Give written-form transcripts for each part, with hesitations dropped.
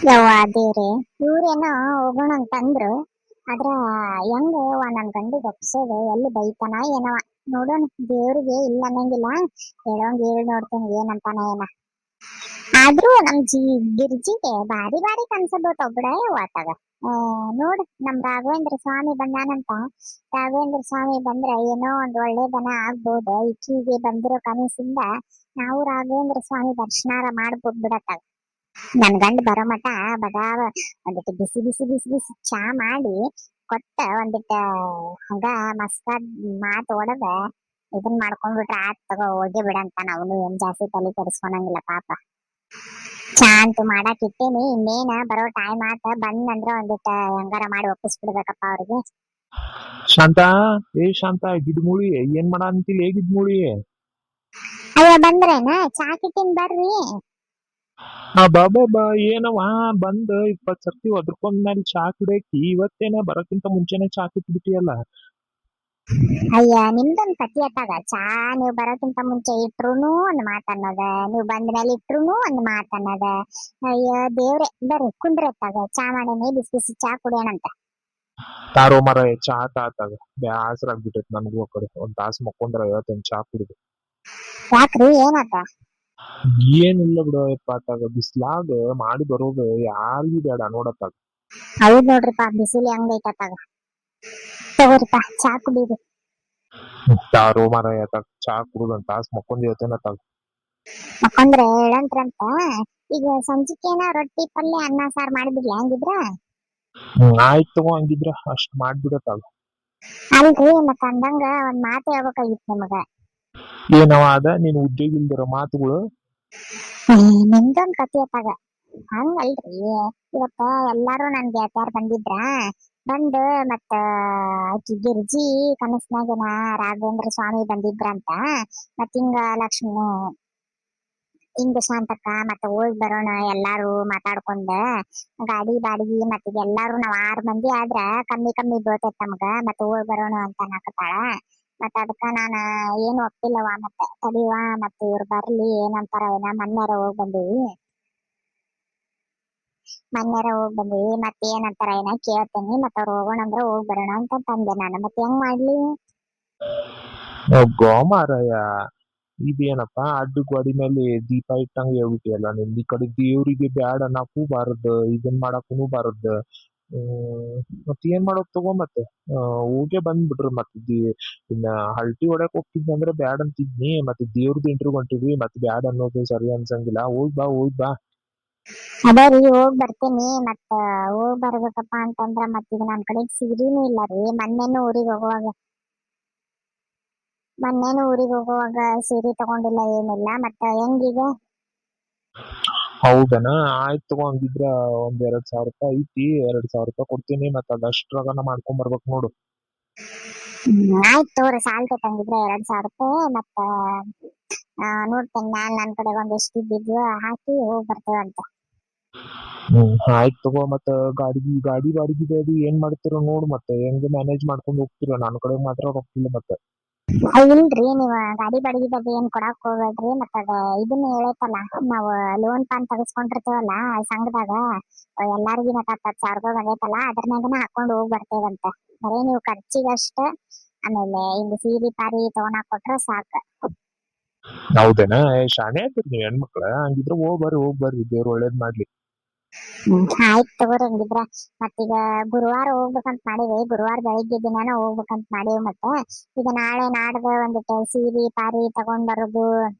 ಯವ್ವ ದೇವ್ರೆ, ಇವ್ರೇನೋ ಹೋಗೋಣ ಅಂತಂದ್ರು. ಆದ್ರ ಹೆಂಗ ಯವ್ವ ನನ್ ಗಂಡಿಗೆ ಒಪ್ಸೋದು, ಎಲ್ಲಿ ಬೈತಾನ ಏನವ. ನೋಡೋಣ, ದೇವ್ರಿಗೆ ಇಲ್ಲ ಅನ್ನಂಗಿಲ್ಲ. ಹೇಳೋಂಗ್ ಹೇಳಿ ನೋಡ್ತೇನೆ ಏನಂತಾನ ಏನ. ಆದ್ರೂ ನಮ್ ಗಿರ್ಜಿಗೆ ಬಾರಿ ಬಾರಿ ಕನ್ಸಬೋದು ಒಬ್ಬಡ ಯವ್ವ ಆತಾಗ. ನೋಡ್, ನಮ್ ರಾಘವೇಂದ್ರ ಸ್ವಾಮಿ ಬಂದಾನಂತ. ರಾಘವೇಂದ್ರ ಸ್ವಾಮಿ ಬಂದ್ರ ಏನೋ ಒಂದ್ ಒಳ್ಳೇದನ ಆಗ್ಬೋದು. ಈಕಿಗೆ ಬಂದಿರೋ ಕನಸಿಂದ ನಾವು ರಾಘವೇಂದ್ರ ಸ್ವಾಮಿ ದರ್ಶನಾರ ಮಾಡ್ಬೋದು ಬಿಡತ್ತಾಗ. ನನ್ ಗಂಡ ಬರೋ ಮಟ ಬಗಾವ ಒಂದಿಟ್ಟು ಬಿಸಿ ಬಿಸಿ ಬಿಸಿ ಬಿಸಿ ಚಾ ಮಾಡಿ ಕೊಟ್ಟ, ಒಂದಿಟ್ಟ ಹಂಗ ಮಸ್ಕಾದ್ ಮಾತ್ ಒಡದ ಇದನ್ ಮಾಡ್ಕೊಂಡ್ಬಿಟ್ರ ಆತ್ ತಗೋ, ಹೋಗಿ ಬಿಡಂತ. ಅವನು ಏನ್ ಜಾಸ್ತಿ ತಲೆ ಕೆಡಿಸ್ಕೊಳಂಗಿಲ್ಲ ಪಾಪ. ಚಾ ಅಂತೂ ಮಾಡಾಕ್ ಇಟ್ಟೇನಿ, ಇನ್ನೇನ ಬರೋ ಟೈಮ್ ಆತ. ಬಂದಂದ್ರ ಒಂದಿಟ್ಟ ಹೆಂಗಾರ ಮಾಡಿ ಒಪ್ಪಿಸ್ಬಿಡ್ಬೇಕಪ್ಪ ಅವ್ರಿಗೆ. ಶಾಂತ, ಏ ಶಾಂತ, ಗಿಡ್ಮುಳಿ ಏನ್ ಮಾಡ ಅಂತಿಲ್ಲ, ಏ ಗಿಡ್ಮುಳಿ. ಅಯ್ಯ ಬಂದ್ರೇನ, ಚಾ ಕಿಟ್ಟಿನ್ ಬರ್ರಿ. ಬಾ ಬಾ ಬಾ, ಏನವ ಬಂದ್ 20 ಸರ್ತಿ ಒದ್ರಕೊಂಡ್ಮೇಲೆ ಚಾ ಕುಡಿಯಕಿ, ಇವತ್ತೇನ ಬರಕ್ಕಿಂತ ಮುಂಚೆನೆ ಚಾ ಕಿಟ್ಬಿಟ್ಟಿಯಲ್ಲ. ಅಯ್ಯ ನಿಮ್ದೊಂದ್ ಕತಿ ಅತ್ತಾಗ. ಚಾ ನೀವ್ ಬರೋಕ್ಕಿಂತ ಮುಂಚೆ ಇಟ್ರುನು ಒಂದ್ ಮಾತ್ ಅನ್ನೋದ, ನೀವ್ ಬಂದ್ಮೇಲೆ ಇಟ್ರುನು ಒಂದ್ ಮಾತ್ ಅನ್ನೋದ. ಅಯ್ಯ ದೇವ್ರೆ, ಬರ್ರಿ ಕುಂದ್ರತ್ತಾಗ, ಚಾ ಮಾಡೇನಿ, ಬಿಸಿ ಬಿಸಿ ಚಾ ಕುಡಿಯೋಣಂತ. ತಾರೋ ಮರ ಚಾ ತಾತಾಗ ಬ್ಯಾಸರ ಆಗ್ಬಿಟ್ಟೈತಿ ನನಗೂ. ಆ ಕಡೆ ಒಂದ್ ತಾಸ್ ಮಕ್ಕೊಂಡ್ರ ಇವತ್ತೊಂದ್ ಚಾ ಕುಡಿದು. ಯಾಕ್ರಿ ಏನಾತ? ಏನಿಲ್ಲ ಬಿಡು ಯಪ್ಪ, ಆತಾಗ ಬಿಸ್ಲಾಗ ಮಾಡಿ ಬರೋದು ಯಾರಿಗೂ ಬೇಡ ನೋಡತ್ತಾಗ. ಹೌದ್ ನೋಡ್ರಿಪಾ, ಬಿಸಿಲು ಹೆಂಗೈತಾಗ. ತಗೋರಿಪಾ ಚಾ ಕುಡೀರಿ. ತಾರೋ ಮರ ಚಾ ಕುಡುದು ಒಂದ್ ತಾಸ್ ಮಕ್ಕೊಂಡ್ ಇವತ್ತೇನತ್ತಾಗ. ಮಕ್ಕಂದ್ರೆ ಹೇಳಂತ್ರಂತ. ಈಗ ಸಂಜಿಕೇನ ರೊಟ್ಟಿ ಪಲ್ಯ ಅನ್ನ ಸಾರ್ ಮಾಡಿಬಿಡ್ಲಿ ಹಂಗಿದ್ರ? ಆಯ್ತು ತಗೋ, ಹಂಗಿದ್ರ ಅಷ್ಟ್ ಮಾಡ್ಬಿಡತ್ತಾಗ. ಅಲ್ರಿ, ಮತ್ತ ಅಂದಂಗ ಒಂದ್ ಮಾತು ಹೇಳ್ಬೇಕಾಗಿತ್ತು ನಿಮಗ. ಏನವ ಅದ ನೀನ್ ಉದ್ಯೋಗ ಇಲ್ದಿರೋ ಮಾತುಗಳು? ನಿಮ್ದೊಂದ್ ಕತಿ ಅತ್ತಾಗ. ಹಂಗಲ್ರಿ, ಇವತ್ತ ಎಲ್ಲಾರು ನನ್ ಗೆಳತ್ಯಾರ್ ಬಂದಿದ್ರ. ಬಂದ್ ಮತ್ತ ಆಕಿ ಗಿರ್ಜಿ ಕನಸ್ನಾಗೇನ ರಾಘವೇಂದ್ರ ಸ್ವಾಮಿ ಬಂದಿದ್ರಂತ. ಮತ್ ಹಿಂಗ ಲಕ್ಷ್ಮಿ, ಹಿಂಗ ಶಾಂತಕ್ಕ ಮತ್ತ ಹೋಗಿ ಬರೋಣ ಎಲ್ಲಾರು ಮಾತಾಡ್ಕೊಂಡ. ಗಾಡಿ ಬಾಡಿಗೆ ಮತ್ತ ಎಲ್ಲಾರು ನಾವ್ 6 ಮಂದಿ ಆದ್ರ ಕಮ್ಮಿ ಕಮ್ಮಿ ಬೀಳ್ತೈತ್ ನಮ್ಗ. ಮತ್ತ ಹೋಗಿ ಬರೋಣ ಅಂತ ಅನ್ನಕತ್ತಾಳ. ಮತ್ತ ಅದಕ್ಕ ನಾನ ಏನು ಒಪ್ಪಿಲ್ಲವಾ. ಮತ್ತೆ ತಡಿವಾ, ಮತ್ತ ಇವ್ರು ಬರ್ಲಿ ಏನಂತಾರ ಏನ. ಮೊನ್ನೆರ ಹೋಗ್ ಬಂದಿವಿ, ಮತ್ತ ಏನಂತಾರ ಏನ ಕೇಳ್ತೇನಿ. ಮತ್ತ ಅವ್ರು ಹೋಗೋಣ ಅಂದ್ರ ಹೋಗ್ ಬರೋಣ ಅಂತ ತಂದೆ ನಾನು. ಮತ್ತೆ ಹೆಂಗ್ ಮಾಡ್ಲಿ? ಗೋ ಮಾರಾಯ, ಇದೇನಪ್ಪ ಅಡ್ಡು ಗೋಡಿ ಮೇಲೆ ದೀಪ ಇಟ್ಟಂಗ ಹೇಳ್ಬಿಟ್ಟಿಯಲ್ಲ ನಿನ್. ಈ ಕಡೆ ದೇವ್ರಿಗೆ ಬ್ಯಾಡ ಅನ್ನಕ್ಕೂ ಬಾರದ್, ಇದನ್ ಮಾಡಕ್ಕೂ ಬಾರದ್. ಮತ್ ಏನ್ ಮಾಡೋದ್ ತಗೋ. ಮತ್ತೆ ಹೋಗೇ ಬಂದ್ಬಿಟ್ರು. ಮತ್ತೆ ಇನ್ನ ಹಲ್ಟಿ ಹೊಡ್ಯಾಕ್ ಹೋಗ್ತಿದ್ನಿ ಬ್ಯಾಡ್ ಅಂತಿದ್ನಿ. ಮತ್ತೆ ದೇವ್ರದ್ದು ಇಂಟ್ರ್ಯೂ ಹೊಂಟಿದ್ವಿ, ಮತ್ತೆ ಬ್ಯಾಡ್ ಅನ್ನೋದು ಸರಿ ಅನ್ಸಂಗಿಲ್ಲ. ಹೋಗ್ ಬಾ ಹೋಗ್ ಬಾ. ಅದ ರೀ, ಹೋಗ್ ಬರ್ತೇನಿ. ಮತ್ತ ಹೋಗ್ ಬರ್ಬೇಕಪ್ಪ ಅಂತಂದ್ರ ಮತ್ತೀಗ ನನ್ ಕಡೆ ಸೀರಿನೂ ಇಲ್ಲ ರೀ. ಮೊನ್ನೆನು ಊರಿಗೆ ಹೋಗುವಾಗ ಸೀರೆ ತಗೊಂಡಿಲ್ಲ, ಏನಿಲ್ಲ. ಮತ್ತ ಹೆಂಗೀಗ? ಹೌದನ, ಆಯ್ತು ತಗೋ. ಹಂಗಿದ್ರ ಒಂದ್ 2,000 ರೂಪಾಯಿ ಐತಿ, 2,000 ರೂಪಾಯಿ ಕೊಡ್ತೀನಿ. ಮತ್ತ ಅದಷ್ಟ್ರಾಗನ ಮಾಡ್ಕೊಂಡ್ ಬರ್ಬೇಕ್ ನೋಡು. ಆಯ್ತು ತಗೋರಿ, ಸಾಲ್ತೈತ್ ಹಂಗಿದ್ರ 2,000 ರೂಪಾಯಿ. ಮತ್ತ ನೋಡ್ತೇನೆ ಮ್ಯಾಲ್ ನನ್ ಕಡೆ ಒಂದಿಷ್ಟು ಇದ್ದಿದ್ವು ಹಾಕಿ ಹೋಗ್ ಬರ್ತೇವಂತ. ಆಯ್ತು ತಗೋ. ಮತ್ತ ಗಾಡಿ ಬಾಡಿಗೆ ಅದು ಏನ್ ಮಾಡ್ತಿರೋ ನೋಡು. ಮತ್ತೆ ಹೆಂಗ್ ಮ್ಯಾನೇಜ್ ಮಾಡ್ಕೊಂಡ್ ಹೋಗ್ತಿರೋ? ನನ್ನ ಕಡೆ ಮಾತ್ರ ರೊಕ್ಕಿಲ್ಲ ಮತ್ತೆ. ಇಲ್ರಿ, ನೀವ್ ಗಾಡಿ ಬಾಡಿಗೆ ಬಗ್ಗೆ ಏನ್ ಕೊಡಾಕ್ ಹೋಗ್ಬೇಡ್ರಿ. ಮತ್ತ ಅದ ಇದನ್ನ ಹೇಳೈತಲ್ಲ, ನಾವ್ ಲೋನ್ ಪಾನ್ ತಗಸ್ಕೊಂಡಿರ್ತೇವಲ್ಲ ಸಂಘದಾಗ, ಎಲ್ಲಾರ್ಗಿ ಮತ್ತ 10,000 ರೂಪಾಯಿ ಬಂದೈತಲ್ಲ, ಅದ್ರನ್ಯಾಗನ ಹಾಕೊಂಡ್ ಹೋಗ್ ಬರ್ತೇವಂತ. ಬರೇ ನೀವು ಖರ್ಚಿಗಷ್ಟ, ಆಮೇಲೆ ಹಿಂಗ ಸೀರಿ ಪಾರಿ ತಗೊಳಾಕ್ ಕೊಟ್ರ ಸಾಕ. ಹೌದೇನ? ಶಾಣೆ ಆಗ್ತೀರಿ ನೀವ್ ಹೆಣ್ಮಕ್ಳ. ಹಂಗಿದ್ರ ಹೋಗ್ ಬರ್ರಿ, ದೇವ್ರ ಒಳ್ಳೇದ್ ಮಾಡ್ಲಿ. ಆಯ್ತು ತಗೋರಿ ಹಂಗಿದ್ರ. ಮತ್ತೀಗ ಗುರುವಾರ ಹೋಗ್ಬೇಕಂತ ಮಾಡೀವಿ. ಗುರುವಾರ ಬೆಳಿಗ್ಗೆ ದಿನಾನ ಹೋಗ್ಬೇಕಂತ ಮಾಡೀವಿ. ಮತ್ತೆ ಈಗ ನಾಳೆ ನಾಡ್ದ ಒಂದಿಟ್ಟು ಸೀರಿ ಪಾರಿ ತಗೊಂಡ್ ಬರೋದು,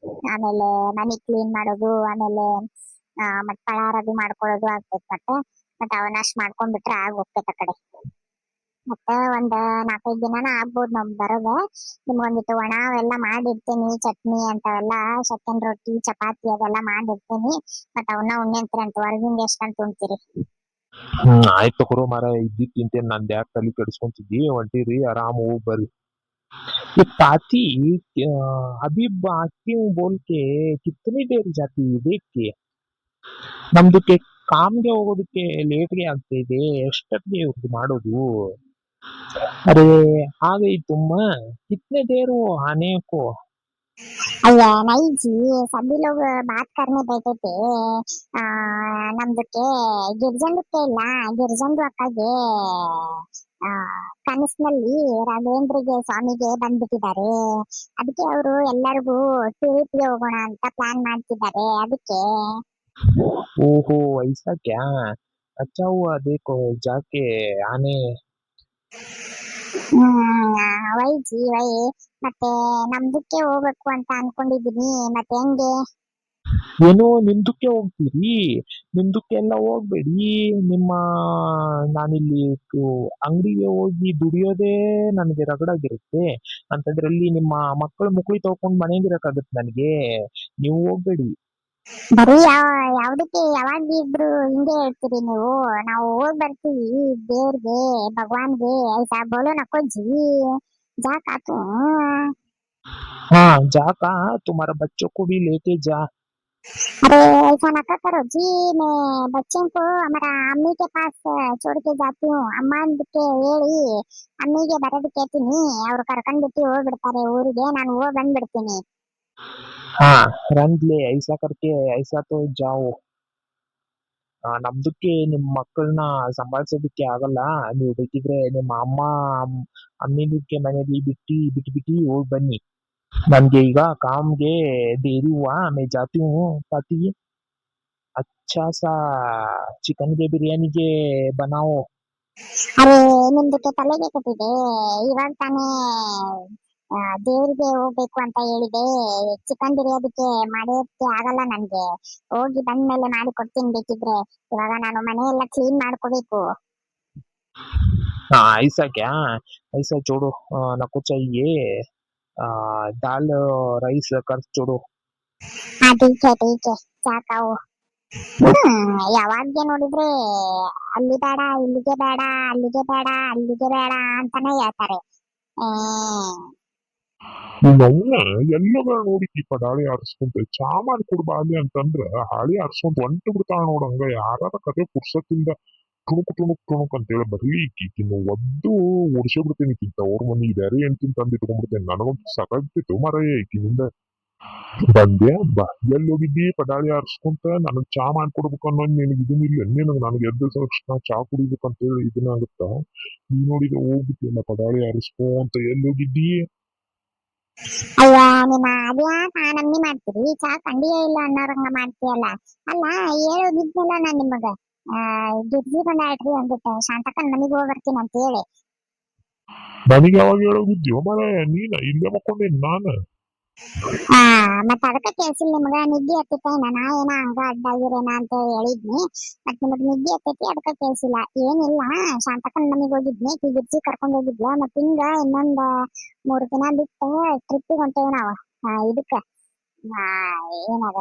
ಆಮೇಲೆ ಮನಿ ಕ್ಲೀನ್ ಮಾಡೋದು, ಆಮೇಲೆ ಮತ್ ಪಳಾರದು ಮಾಡ್ಕೊಳ್ಳೋದು ಆಗ್ತೈತ್. ಮತ್ತೆ ಅವನಷ್ಟ್ ಮಾಡ್ಕೊಂಡ್ಬಿಟ್ರೆ ಆಗ್ ಹೋಗ್ತೈತ್ ಆ ಕಡೆ. ಮತ್ತೆ ಒಂದ್ 4-5 ದಿನಾನ ಆಗ್ಬೋದು ನಮ್ ಬರೋದ. ನಿಮ್ಗೊಂದಿಟ್ಟು ಒಣ ಅವೆಲ್ಲ ಮಾಡಿಡ್ತೇನಿ, ಚಟ್ನಿ ಅಂತವೆಲ್ಲ, ಸೆಕೆಂಡ್ ರೊಟ್ಟಿ ಚಪಾತಿ ಅದೆಲ್ಲ ಮಾಡಿಡ್ತೇನಿ. ಮತ್ತ ಅವನ್ನ ಉಣ್ಣಂತ್ರಂತ, ಹೊರಗಿಂದ ಎಷ್ಟಂತ ಉಣ್ತೀರಿ. ಆಯ್ತು ತಗೋರೋ ಮಾರಾಯ, ಇದ್ದಿದ್ ತಿಂತೇನ್. ನಂದ್ ಯಾಕೆ ತಲಿ ಕೆಡಿಸ್ಕೊಂತಿದ್ದಿ? ಹೊಂಟಿರಿ, ಆರಾಮ್ ಹೋಗ್ ಬರ್ರಿ. ये पाती अभी आती हूँ बोल के कितनी देर जाती है देख के. ನಮ್ದಕ್ಕೆ ಕಾಮ್ಗೆ ಹೋಗೋದಕ್ಕೆ ಲೇಟ್ಗೆ ಆಗ್ತಾ ಇದೆ. ಎಷ್ಟೊತ್ತಿಗೆ ಇವ್ರದ್ದು ಮಾಡೋದು? ಅರೆ ಆ ಗई तुम, कितने देर वो आने को? अय्या नाही जी, सभी लोग बात करने बैठे थे आ, ನಮ್ದಕ್ಕೆ ಗಿರ್ಜಂದಕ್ಕೆ ಇಲ್ಲ, ಗಿರ್ಜಂದು ಅಕ್ಕಗೆ ಆ, ಕನಸಿನಲ್ಲಿ ರಾಘವೇಂದ್ರಿಗೆ ಸ್ವಾಮಿಗೆ ಬಂದ್ಬಿಟ್ಟಿದ್ದಾರೆ. ಅದಕ್ಕೆ ಅವರು ಎಲ್ಲರಿಗೂ ಟ್ರಿಪ್ಗೆ ಹೋಗೋಣ ಅಂತ ಪ್ಲಾನ್ ಮಾಡ್ತಿದ್ದಾರೆ ಅದಕ್ಕೆ. ओहो ऐसा क्या। अच्छा हुआ देखो जाके आने। ವೈ ಜಿ ವೈ, ಮತ್ತೆ ನಮ್ದಕ್ಕೆ ಹೋಗ್ಬೇಕು ಅಂತ ಅನ್ಕೊಂಡಿದೀನಿ, ಮತ್ತೆ ಹೆಂಗೆ? ಏನು ನಿಮ್ದಕ್ಕೆ ಹೋಗ್ತೀರಿ? ನಿಮ್ದಕ್ಕೆ ಎಲ್ಲ ಹೋಗ್ಬೇಡಿ. ನಿಮ್ಮ ನಾನಿಲ್ಲಿ ಅಂಗಡಿಗೆ ಹೋಗಿ ದುಡಿಯೋದೇ ನನಗೆ ರಗಡಾಗಿರುತ್ತೆ. ಅಂತದ್ರಲ್ಲಿ ನಿಮ್ಮ ಮಕ್ಕಳು ಮುಕ್ಳಿ ತಗೊಂಡು ಮನೆಗಿರಕ್ಕಾಗತ್ತೆ ನನಗೆ. ನೀವು ಹೋಗ್ಬೇಡಿ. ಬರೀ ಯಾವ್ದಕ್ಕೆ ಯಾವಾಗ ಇದ್ರು ಹಿಂಗೆ ಹೇಳ್ತೀರಿ ನೀವು. ನಾವು ಹೋಗ್ ಬರ್ತೀವಿ ದೇವ್ರಿಗೆ, ಭಗವಾನ್ಗೆ, ಐಸಾ ಬೋಲೋ ನಕೋ ಜಿ, ಜಾಕ್ ಆತು. हाँ जा कहा तुम्हारा बच्चों को भी लेके जा। अरे ऐसा नका करो जी, मैं बच्चों को हमारा अम्मी के पास छोड़ के जाती हूँ. ಅಮ್ಮ ಅಂದಕ್ಕೆ ಹೇಳಿ ಅಮ್ಮಿಗೆ ಬರೋದು ಕೇಳ್ತೀನಿ, ಅವ್ರು ಕರ್ಕೊಂಡ್ಬಿಟ್ಟು ಹೋಗ್ಬಿಡ್ತಾರೆ ಊರಿಗೆ, ನಾನು ಹೋಗ್ ಬಂದ್ಬಿಡ್ತೀನಿ. हाँ रन ले ऐसा करके ऐसा तो जाओ। ನಮ್ದಕ್ಕೆ ನಿಮ್ಮ ಮಕ್ಕಳನ್ನ ಸಂಭಾಳಿಸೋದಕ್ಕೆ ಆಗಲ್ಲ. ನೀವು ಬೇಕಿದ್ರೆ ನಿಮ್ಮ ಅಮ್ಮಿದಕ್ಕೆ ಮನೇಲಿ ಬಿಟ್ಟು ಹೋಗಿ ಬನ್ನಿ. ನನ್ಗೆ ಈಗ ಕಾಮ್ಗೆ देरी हुआ मैं जाती हूँ पाती। अच्छा सा चिकन के बिरयानी के बनाओ। ಅರೆ ನಿಮ್ದಕ್ಕೆ ತಲೆಗೆ ಕಟ್ಟಿದೆ, ಇವಾಗ ತಾನೇ ಆ, ದೇವ್ರಿಗೆ ಹೋಗ್ಬೇಕು ಅಂತ ಹೇಳಿದೆ. ಚಿಕನ್ ಬಿರಿಯಾನಿಗೆ ಮಾಡೋದಕ್ಕೆ ಆಗಲ್ಲ ನನ್ಗೆ, ಹೋಗಿ ಬಂದ್ಮೇಲೆ ಮಾಡಿ ಕೊಡ್ತೀನಿ ಬೇಕಿದ್ರೆ. ಇವಾಗ ನಾನು ಮನೆ ಎಲ್ಲ ಕ್ಲೀನ್ ಮಾಡ್ಕೋಬೇಕು. हाँ ऐसा क्या। ऐसा छोड़ो नको चाहिए। दाल राइस कर छोड़ो। ಹಾ ಟೀಕೆ ಸಾಕಾವು. ಯಾವಾಗ್ಗೆ ನೋಡಿದ್ರೆ ಅಲ್ಲಿ ಬೇಡ ಇಲ್ಲಿಗೆ ಬೇಡ, ಅಲ್ಲಿಗೆ ಬೇಡ ಅಲ್ಲಿಗೆ ಬೇಡ ಅಂತಾನೆ ಹೇಳ್ತಾರೆ. ನವ್ವ ಎಲ್ಲಗಳ ನೋಡಿ ಈ ಪಡಾಳಿ ಆರಿಸ್ಕೊಂತ ಚಾ ಮಾಡ್ಕೊಡ್ ಬಾಲಿ ಅಂತಂದ್ರ ಹಾಳಿ ಆರಿಸ್ಕೊಂತ ಒಂಟು ಬಿಡ್ತಾಳ ನೋಡಂಗ. ಯಾರ ಕತೆ ಪುರ್ಸತ್ತಿಂದ ಟುಣುಕ್ ಅಂತೇಳಿ ಬರ್ಲಿ ಈಕಿನ್ನು ಒದ್ದು ಓಡಿಸೇ ಬಿಡ್ತೇನೆ ಈಕಿಂತ ಅವ್ರ ಮನಿ ಬೇರೆ ಹೆಣ್ತಿನ ತಂದು ಇಟ್ಕೊಂಡ್ಬಿಡ್ತೇನೆ. ನನಗಂತೂ ಸಾಕಾಗ್ತಿತ್ತು ಮಾರಾಯ ಈಕಿನಿಂದ. ಬಂದೆ ಬಾ ಎಲ್ಲಿ ಹೋಗಿದ್ದಿ ಪಡಾಳಿ ಆರಿಸ್ಕೊಂತ ನನಗ್ ಚಾ ಮಾಡ್ಕೊಡ್ಬೇಕು ಅನ್ನೋದು ನಿನಗೆ ಇದನ್ನಿಲ್ಲ. ನನಗೆ ಎದ್ದ ತಕ್ಷಣ ಚಾ ಕುಡಿಬೇಕಂತ ಹೇಳಿ ಇದನ್ನಾಗುತ್ತ. ನೀ ನೋಡಿದ್ರೆ ಹೋಗ್ಬಿಟ್ಟಿಲ್ಲ ಪಡಾಳಿ ಆರಿಸ್ಕೊಂತ ಎಲ್ಲಿ ಹೋಗಿದ್ದಿ. ಅಯ್ಯ ನಿಮ್ಮ ಅದ್ಯಾಕ ನಮ್ನಿ ಮಾಡ್ತೀರಿ, ಚಾ ಕಂಡಿಯೇ ಇಲ್ಲ ಅನ್ನೋರಂಗ ಮಾಡ್ತೀಯಲ್ಲ. ಅಲ್ಲ ಹೇಳೋದಿದ್ನಲ್ಲ ನಾನ್ ನಿಮಗ, ಗಿರ್ಜಿ ಬಂದಾಳ್ರಿ ಅಂದ್ಬಿಟ್ಟು ಶಾಂತಕ್ಕನ್ ಮನಿಗ್ ಹೋಗ್ ಬರ್ತೀನಿ ಅಂತ ಹೇಳಿ. ನನಗೆ ಯಾವಾಗ ಹೇಳೋಗಿದ್ಯೋ ಮಾರಾಯ ನೀನ ಇಲ್ಲೇ ಮಕ್ಕೊಂಡೇನ್ ನಾನು. ಆ ಮತ್ತ ಅದಕ್ಕ ಕೇಳ್ಸಿಲ್ಲ ನಿಮಗ, ನಿದ್ದೆ ಹತ್ತಿತ್ತೇನ ನಾ ಏನ ಹಂಗ ಅಡ್ಡಾಗಿರೇನ ಅಂತ ಹೇಳಿದ್ನಿ. ಮತ್ ನಿಮಗ್ ನಿದ್ದೆ ಹತ್ತೈತಿ ಅದಕ್ಕ ಕೇಳ್ಸಿಲ್ಲ. ಏನಿಲ್ಲ, ಶಾಂತಕ್ಕನ್ ಮನಿಗ್ ಹೋಗಿದ್ನಿ, ಗಿರ್ಜಿ ಕರ್ಕೊಂಡ್ ಹೋಗಿದ್ಲ. ಮತ್ ಹಿಂಗ ಇನ್ನೊಂದ್ 3 ದಿನ ಬಿಟ್ಟು ಟ್ರಿಪ್ಪಿಗೆ ಹೊಂಟೇವ್ ನಾವ್. ಇದಕ್ಕ ಏನದ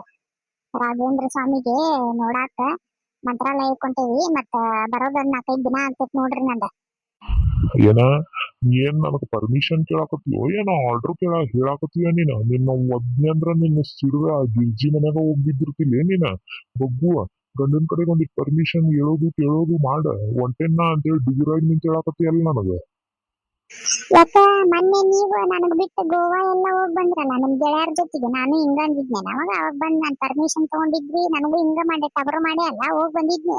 ರಾಘವೇಂದ್ರ ಸ್ವಾಮಿಗೆ ನೋಡಾಕ ಮಂತ್ರಾಲಯಕ್ಕೆ ಹೊಂಟೇವಿ. ಮತ್ತ ಬರೋದೊಂದ್ 4-5 ದಿನ ಆಗ್ತೈತ್ ನೋಡ್ರಿ ನಂದ. ಏನ ಏನ್ ನನಗ್ ಪರ್ಮಿಷನ್ ಕೇಳಾಕತ್ತೀಯೋ ಏನೋ ಆರ್ಡರ್ ಹೇಳಾಕತ್ತೀಯ ನೀನ. ನಿನ್ನ ಒದ್ನೆ ಅಂದ್ರ ನಿನ್ನ ಸಿಡುವ ಗಿರ್ಜಿ ಮನ್ಯಾಗ ಹೋಗ್ಬಿದ್ದಿರ್ತಿಲ್ಲ ನೀನ ಬಗ್ಗುವ. ಗಂಡನ ಕಡೆಗೆ ಒಂದಿಟ್ ಪರ್ಮಿಷನ್ ಹೇಳೋದು ಕೇಳೋದು ಮಾಡ. ಒಂಟೆನ್ನ ಅಂತೇಳಿ ಡಿಗುರಾಗಿ ನಿಂತ ಹೇಳಾಕತ್ತೀಯಲ್ಲ ನನಗ. ಯಾಕ ಮೊನ್ನೆ ನೀವು ನನಗ್ ಬಿಟ್ಟು ಗೋವಾ ಎಲ್ಲ ಹೋಗ್ ಬಂದ್ರಲ್ಲ ನಿಮ್ ಗೆಳೆಯರ ಜೊತೆಗೆ, ನಾನು ಹಿಂಗ ಅಂದಿದ್ನೆ ಅವಾಗ. ಅವಾಗ ಬಂದ್ ನಾನ್ ಪರ್ಮಿಷನ್ ತಗೊಂಡಿದ್ವಿ, ನನಗೂ ಹಿಂಗ ಮಾಡಿ ಟಬರು ಮಾಡಿ ಅಲ್ಲ ಹೋಗ್ ಬಂದಿದ್ನು.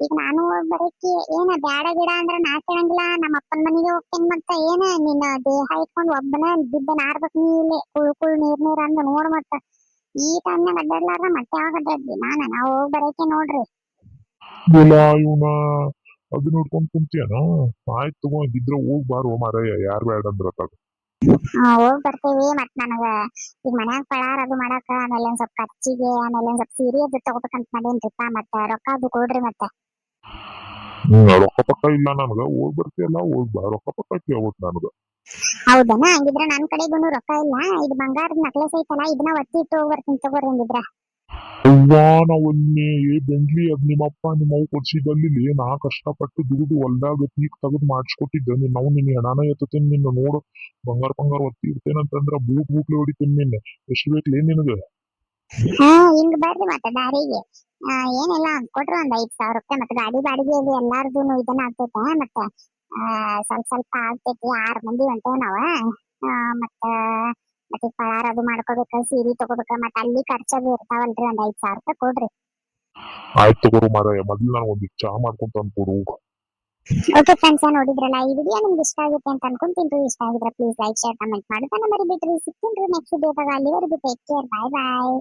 ಈಗ ನಾನು ಹೋಗ್ ಬರಕ್ಕೆ ಏನ ಬ್ಯಾಡ ಗಿಡ ಅಂದ್ರ ನಾ ಕೇಳಂಗಿಲ್ಲ. ನಮ್ಮ ಅಪ್ಪನ ಮನೆಗೆ ಹೋಗ್ತೇನೆ. ಮತ್ತ ಏನ ನಿನ್ನ ದೇಹ ಇಟ್ಕೊಂಡು ಒಬ್ಬನ ಬಿದ್ದ ನಾರ್ಬೇಕು ನೀ ಇಲ್ಲೇ ಕುಳ್ ನೀರ್ ಅಂದ ನೋಡ್. ಮತ್ತ ಈ ಟೈಮ್ನಾಗ ಅಡ್ಡಾಡ್ಲಾರ್ದ ಮತ್ತೆ ಯಾವಾಗ ಅಡ್ಡಾಡ್ಲಿ ನಾವು ಹೋಗ್ ಬರಕ್ಕೆ ನೋಡ್ರಿ. ಇಲ್ಲ ಇವನ ಅದು ನೋಡ್ಕೊಂಡ್ ಕುಂತಿಯನ. ಆಯ್ತು ತಗೋ ಇದ್ರ ಹೋಗ್ ಬಾರೋ ಮಾರಾಯ ಯಾರ್ ಬೇಡ ಅಂದ್ರ ಹೋಗ್ ಬರ್ತೇವಿ. ಮತ್ ನನಗ ಈಗ ಮನ್ಯಾಗ ಪಳಾರ್ ಅದು ಮಾಡಾಕ, ಆಮೇಲೆ ಒಂದ್ ಸ್ವಲ್ಪ ಖರ್ಚಿಗೆ, ಆಮೇಲೆ ಒಂದ್ ಸ್ವಲ್ಪ ಸೀರೆ ಅದು ತಗೋಬೇಕಂತ ಮಾಡೇನ್ರಿಪ್ಪ. ಮತ್ತ ರೊಕ್ಕ ಅದು ಕೊಡ್ರಿ ಮತ್ತೆ. ರೊಕ್ಕ ಪಕ್ಕ ಇಲ್ಲ ನನಗ. ಹೋಗ್ ಬರ್ತೀಯಲ್ಲ ಹೋಗ್ ಬಾ, ರೊಕ್ಕ ಪಕ್ಕ ಕೇಳ್ಬೇಕು ನನಗ. ಹೌದನ, ಹಂಗಿದ್ರ ನನ್ ಕಡೆಗೂನು ರೊಕ್ಕ ಇಲ್ಲ. ಇದು ಬಂಗಾರದ ನಕ್ಲೆಸ್ ಐತಲ್ಲ, ಇದನ್ನ ಒತ್ತಿ ಇಟ್ಟು ಹೋಗ್ ಬರ್ತೀನಿ ತಗೋರಿ ಹಂಗಿದ್ರ. ಅವ್ವಾ ನಾವೊನ್ನೆ ಬೆಂಗ್ಲಿ ಅದ್ ನಿಮ್ಮಪ್ಪ ನಿಮ್ಮವ್ ಕೊಡ್ಸಿದಲ್ಲಿ ನಾ ಕಷ್ಟಪಟ್ಟು ದುಡಿದು ಹೊಲ್ದಾಗ ಪೀಕ್ ತೆಗೆದು ಮಾಡಿಸ್ಕೊಟ್ಟಿದ್ದೆ. ನಾವು ನಿನ್ನ ಹೆಣಾನ ಎತ್ತತೇನೆ ನಿನ್ನ ನೋಡು. ಬಂಗಾರ ಒತ್ತಿ ಇಡ್ತೇನಂತಂದ್ರ ಬೂಟ್ಲೆ ಹೊಡಿತೇನೆ ನಿನ್ನ. ಎಷ್ಟು ಬೇಕ್ಲೇ ನಿನಗ. ಹಿಂಗ್ ಬರ್ರಿ ಮತ್ತೆ ದಾರಿಗೆ. ಏನಿಲ್ಲ ಕೊಟ್ರು ಒಂದ್ 5,000 ರೂಪಾಯಿ. ಮತ್ತೆ ಗಾಡಿ ಬಾಡಿಗೆ ಅದು ಎಲ್ಲಾರ್ದುನು ಇದನ್ನ ಆಗ್ತೈತೆ. ಮತ್ತ ಸ್ವಲ್ಪ ಆಗ್ತೈತಿ. 6 ಮಂದಿ ಹೊಂಟೇವ್ ನಾವ. ಮತ್ತ ಮತ್ತೆ ಪಳಾರ ಅದು ಮಾಡ್ಕೋಬೇಕ ಸೀರೆ ತಗೋಬೇಕ ಮತ್ತೆ ಅಲ್ಲಿ ಖರ್ಚದು ಇರ್ತಾವಲ್ರಿ ಒಂದ್ 5,000 ರೂಪಾಯಿ ಕೊಡ್ರಿ. ಆಯ್ತು ತಗೋರು ಮಾರಾಯ, ಮೊದ್ಲು ನಾನು ಒಂದಿಷ್ಟು ಚಹಾ ಮಾಡ್ಕೊಂತ ಅನ್ಕೊಡು. ಓಕೆ ಫ್ರೆಂಡ್ಸ್, ನೋಡಿದ್ರಲ್ಲ ಈ ವಿಡಿಯೋ ನಿಮ್ಗೆ ಇಷ್ಟ ಆಗುತ್ತೆ ಅಂತ ಅನ್ಕೊಂತೀನಿ. ಇಷ್ಟ ಆಗಿದ್ರೆ ಪ್ಲೀಸ್ ಲೈಕ್ ಶೇರ್ ಕಮೆಂಟ್ ಮಾಡೋದನ್ನ ಮರಿಬೇಡ್ರಿ. ಸಿಗ್ತೀನಿ ನೆಕ್ಸ್ಟ್ ವಿಡಿಯೋದಾಗ. ಅಲ್ಲಿವರೆಗೂ ಟೇಕ್ ಕೇರ್, ಬಾಯ್ ಬಾಯ್.